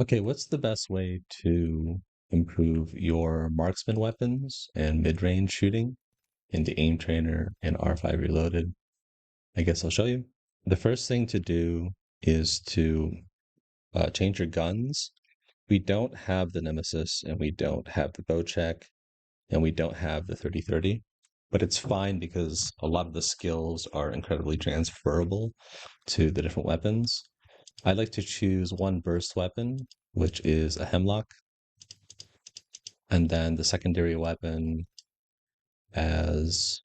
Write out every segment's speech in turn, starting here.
Okay, what's the best way to improve your marksman weapons and mid-range shooting in the aim trainer and R5 Reloaded? I guess I'll show you. The first thing to do is to change your guns. We don't have the Nemesis and we don't have the bow check and we don't have the 30-30, but it's fine because a lot of the skills are incredibly transferable to the different weapons. I like to choose one burst weapon, which is a hemlock, and then the secondary weapon as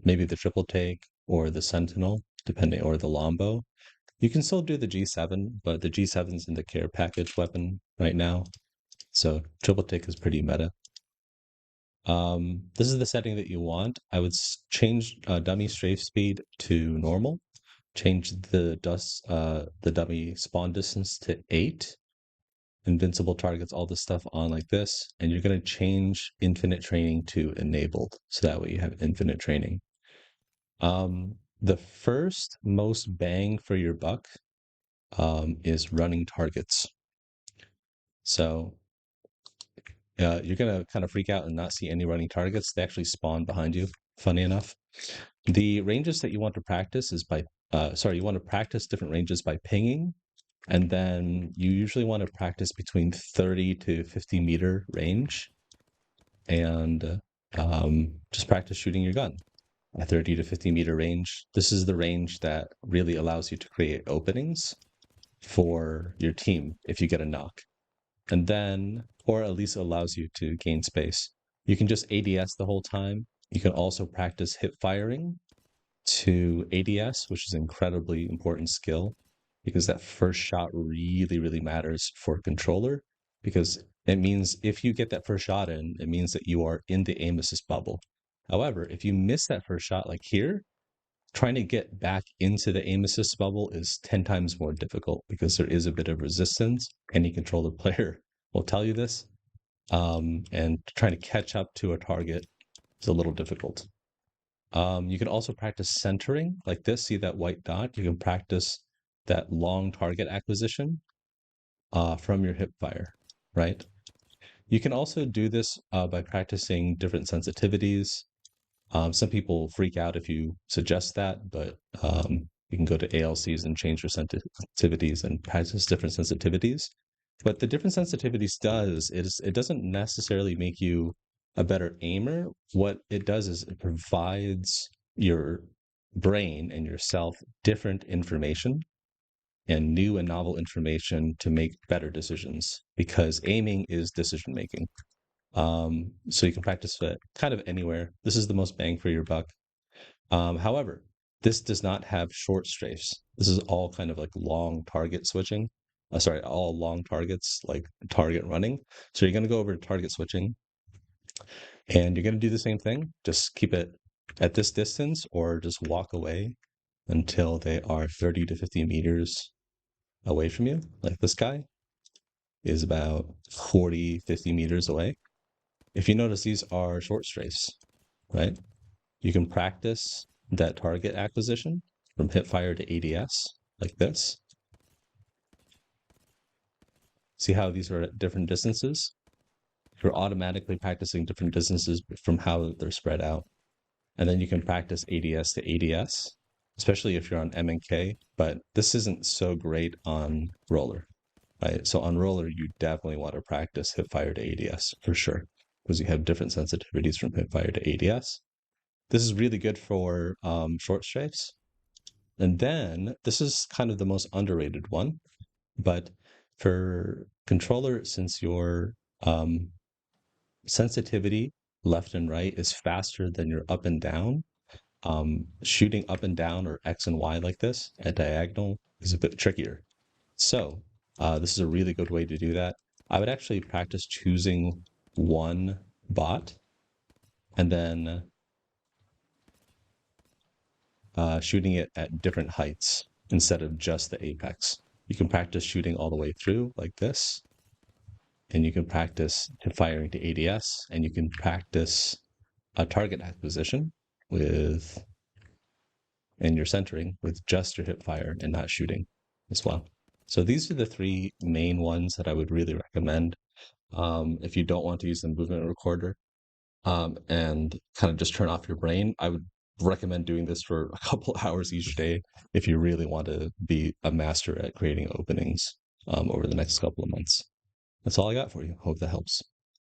maybe the triple take or the sentinel, depending, or the longbow. You can still do the G7, but the G7 is in the care package weapon right now, so triple take is pretty meta. This is the setting that you want. I would change dummy strafe speed to normal, change the dummy spawn distance to 8, invincible targets, all this stuff on like this, and you're going to change infinite training to enabled, so that way you have infinite training. The first most bang for your buck is running targets. So you're going to kind of freak out and not see any running targets. They actually spawn behind you, funny enough. The ranges that you want to practice is by, you want to practice different ranges by pinging. And then you usually want to practice between 30 to 50 meter range and just practice shooting your gun at 30 to 50 meter range. This is the range that really allows you to create openings for your team if you get a knock. And then, or at least allows you to gain space. You can just ADS the whole time. You can also practice hip firing to ADS, which is an incredibly important skill because that first shot really, really matters for a controller because it means if you get that first shot in, it means that you are in the aim assist bubble. However, if you miss that first shot like here, trying to get back into the aim assist bubble is 10 times more difficult because there is a bit of resistance. Any controller player will tell you this. And trying to catch up to a target is a little difficult. You can also practice centering like this. See that white dot? You can practice that long target acquisition from your hip fire, right? You can also do this by practicing different sensitivities. Some people freak out if you suggest that, but you can go to ALCs and change your sensitivities and practice different sensitivities. What the different sensitivities does is it doesn't necessarily make you a better aimer. What it does is it provides your brain and yourself different information and new and novel information to make better decisions because aiming is decision making. So you can practice it kind of anywhere. This is the most bang for your buck. However, this does not have short strafes. This is all kind of like long target switching. All long targets, like target running. So you're going to go over to target switching and you're going to do the same thing. Just keep it at this distance or just walk away until they are 30 to 50 meters away from you. Like this guy is about 40, 50 meters away. If you notice, these are short strafes, right? You can practice that target acquisition from hip fire to ADS like this. See how these are at different distances? You're automatically practicing different distances from how they're spread out. And then you can practice ADS to ADS, especially if you're on MNK, but this isn't so great on roller, right? So on roller, you definitely want to practice hip fire to ADS for sure, because you have different sensitivities from hip fire to ADS. This is really good for short strafes. And then this is kind of the most underrated one, but for controller, since your sensitivity left and right is faster than your up and down, shooting up and down or X and Y like this at diagonal is a bit trickier. So this is a really good way to do that. I would actually practice choosing one bot and then shooting it at different heights instead of just the apex. You can practice shooting all the way through like this, and you can practice firing to ADS, and you can practice a target acquisition with and your centering with just your hip fire and not shooting as well. So these are the three main ones that I would really recommend. If you don't want to use the movement recorder, and kind of just turn off your brain, I would recommend doing this for a couple hours each day if you really want to be a master at creating openings over the next couple of months. That's all I got for you. Hope that helps.